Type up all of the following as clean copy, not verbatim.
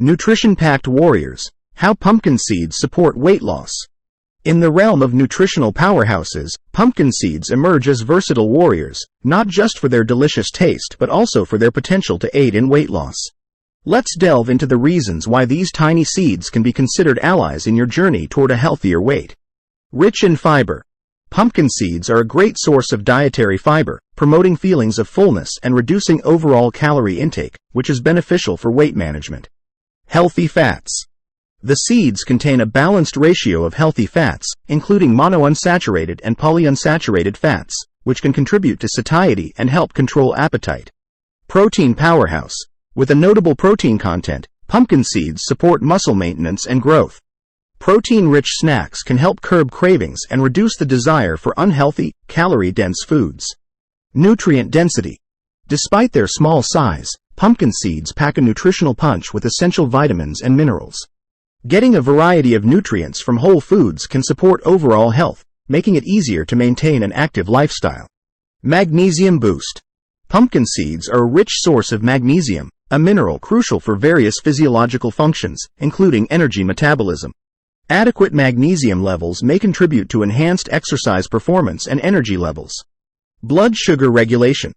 Nutrition-packed warriors. How pumpkin seeds support weight loss. In the realm of nutritional powerhouses, pumpkin seeds emerge as versatile warriors, not just for their delicious taste but also for their potential to aid in weight loss. Let's delve into the reasons why these tiny seeds can be considered allies in your journey toward a healthier weight. Rich in fiber. Pumpkin seeds are a great source of dietary fiber, promoting feelings of fullness and reducing overall calorie intake, which is beneficial for weight management. Healthy fats. The seeds contain a balanced ratio of healthy fats, including monounsaturated and polyunsaturated fats, which can contribute to satiety and help control appetite. Protein powerhouse. With a notable protein content, pumpkin seeds support muscle maintenance and growth. Protein-rich snacks can help curb cravings and reduce the desire for unhealthy, calorie-dense foods. Nutrient density. Despite their small size, pumpkin seeds pack a nutritional punch with essential vitamins and minerals. Getting a variety of nutrients from whole foods can support overall health, making it easier to maintain an active lifestyle. Magnesium boost. Pumpkin seeds are a rich source of magnesium, a mineral crucial for various physiological functions, including energy metabolism. Adequate magnesium levels may contribute to enhanced exercise performance and energy levels. Blood sugar regulation.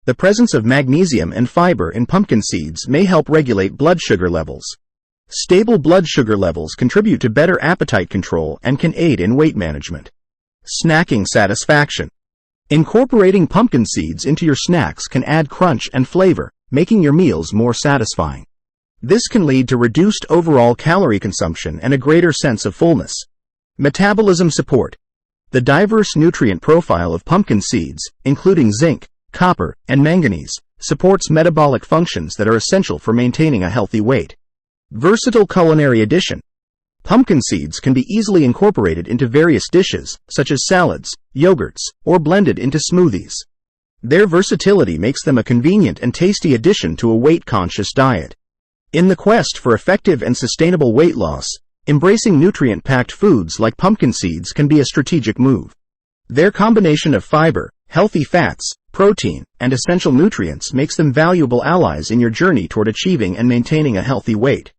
The presence of magnesium and fiber in pumpkin seeds may help regulate blood sugar levels. Stable blood sugar levels contribute to better appetite control and can aid in weight management. Snacking satisfaction. Incorporating pumpkin seeds into your snacks can add crunch and flavor, making your meals more satisfying. This can lead to reduced overall calorie consumption and a greater sense of fullness. Metabolism support. The diverse nutrient profile of pumpkin seeds, including zinc, copper, and manganese, supports metabolic functions that are essential for maintaining a healthy weight. Versatile culinary addition. Pumpkin seeds can be easily incorporated into various dishes, such as salads, yogurts, or blended into smoothies. Their versatility makes them a convenient and tasty addition to a weight-conscious diet. In the quest for effective and sustainable weight loss, embracing nutrient-packed foods like pumpkin seeds can be a strategic move. Their combination of fiber, healthy fats, protein, and essential nutrients makes them valuable allies in your journey toward achieving and maintaining a healthy weight.